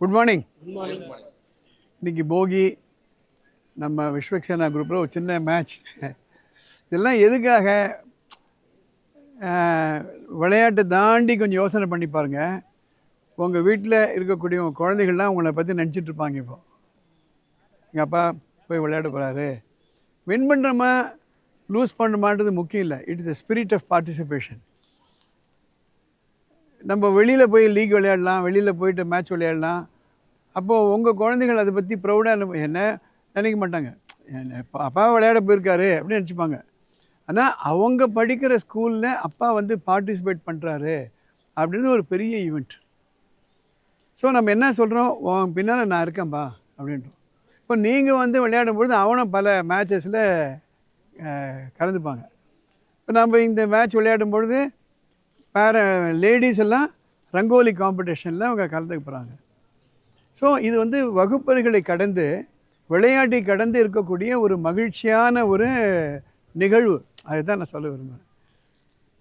Good morning. இன்னைக்கு போகி நம்ம விஸ்வக்சேனா குரூப்பில் ஒரு சின்ன மேட்ச். இதெல்லாம் எதுக்காக? விளையாட்டு தாண்டி கொஞ்சம் யோசனை பண்ணி பாருங்கள். உங்கள் வீட்டில் இருக்கக்கூடிய உங்கள் குழந்தைகள்லாம் உங்களை பற்றி நினச்சிட்டு இருப்பாங்க. இப்போ எங்கள் அப்பா போய் விளையாட போகிறாரு, வின் பண்ணுறோமா லூஸ் பண்ணுமான்றது முக்கியம் இல்லை. It is the spirit of participation. நம்ம வெளியில் போய் லீக் விளையாடலாம், வெளியில் போயிட்டு மேட்ச் விளையாடலாம். அப்போது உங்கள் குழந்தைகள் அதை பற்றி ப்ரௌடாக என்ன நினைக்க மாட்டாங்க. அப்பா விளையாட போயிருக்காரு அப்படின்னு நினச்சிப்பாங்க. ஆனால் அவங்க படிக்கிற ஸ்கூலில் அப்பா வந்து பார்ட்டிசிபேட் பண்ணுறாரு அப்படின்னு ஒரு பெரிய ஈவெண்ட். ஸோ நம்ம என்ன சொல்கிறோம், உன் பின்னால் நான் இருக்கேன்ப்பா அப்படின்றோம். இப்போ நீங்கள் வந்து விளையாடும்பொழுது அவனும் பல மேட்சஸில் கலந்துப்பாங்க. இப்போ நம்ம இந்த மேட்ச் விளையாடும் பொழுது லேடிஸ் எல்லாம் ரங்கோலி காம்படிஷனில் அவங்க கலந்துக்க போகிறாங்க. ஸோ இது வந்து வகுப்பறைகளை கடந்து விளையாட்டை கடந்து இருக்கக்கூடிய ஒரு மகிழ்ச்சியான ஒரு நிகழ்வு. அதுதான் நான் சொல்ல விரும்புகிறேன்.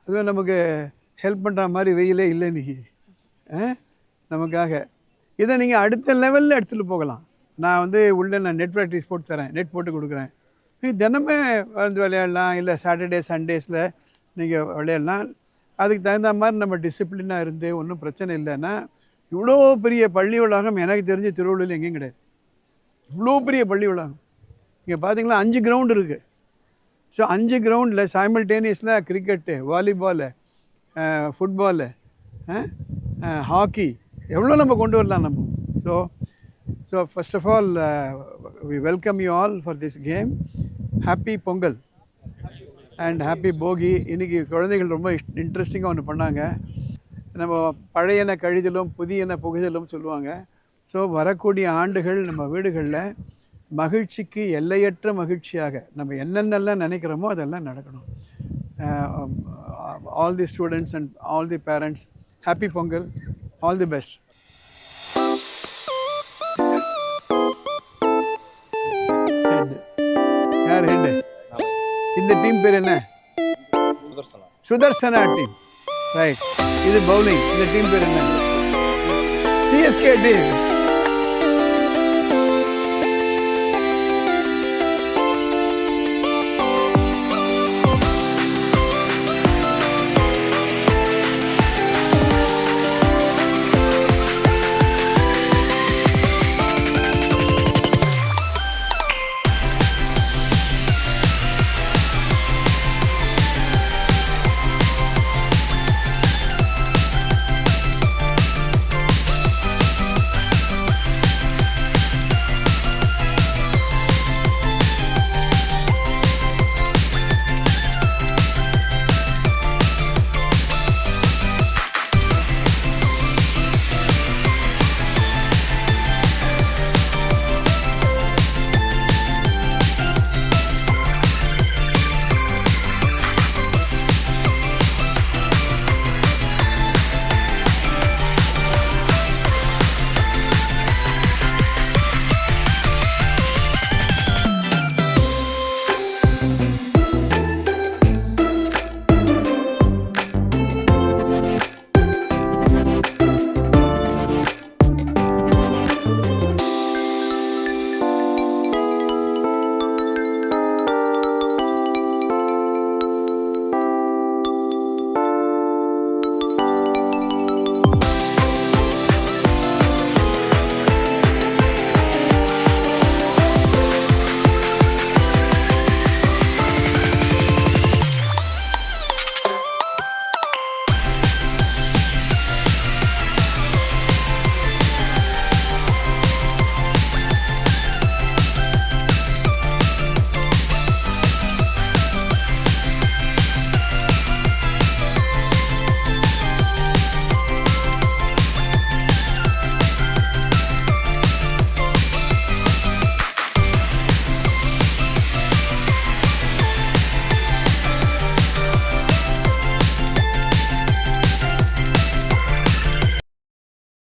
அதுவும் நமக்கு ஹெல்ப் பண்ணுற மாதிரி வெயிலே இல்லை நீ நமக்காக. இதை நீங்கள் அடுத்த லெவலில் எடுத்துகிட்டு போகலாம். நான் வந்து உள்ளே நெட் ப்ராக்டிஸ் போட்டு தரேன், நெட் போட்டு கொடுக்குறேன். நீங்கள் தினமே வந்து விளையாடலாம், இல்லை சாட்டர்டே சண்டேஸில் நீங்கள் விளையாடலாம். அதுக்கு தகுந்த மாதிரி நம்ம டிசிப்ளினாக இருந்து ஒன்றும் பிரச்சனை இல்லைன்னா, இவ்வளோ பெரிய பள்ளி வளாகம் எனக்கு தெரிஞ்ச திருவள்ளூரில் எங்கேயும் கிடையாது. இவ்வளோ பெரிய பள்ளி வளாகம். இங்கே பார்த்தீங்களா 5 கிரவுண்டு இருக்குது. ஸோ 5 கிரவுண்டில் சைமல்டேனியஸில் கிரிக்கெட்டு, வாலிபாலு, ஃபுட்பாலு, ஹாக்கி எவ்வளோ நம்ம கொண்டு வரலாம் நம்ம. So first of all we welcome you all for this game. Happy Pongal and happy போகி. இன்றைக்கி குழந்தைகள் ரொம்ப இன்ட்ரெஸ்டிங்காக ஒன்று பண்ணாங்க. நம்ம பழையன கழிதலும் புதியன புகுதலும் சொல்லுவாங்க. ஸோ வரக்கூடிய ஆண்டுகள் நம்ம வீடுகளில் மகிழ்ச்சிக்கு எல்லையற்ற மகிழ்ச்சியாக நம்ம என்னென்னலாம் நினைக்கிறோமோ அதெல்லாம் நடக்கணும். All the students and all the parents, happy Pongal, all the best. யார் ஹெட்? இந்த டீம் பேர் என்ன? சுதர்சனா டீம். ரைட். இது பவுலிங். இந்த டீம் பேர் என்ன? CSK team.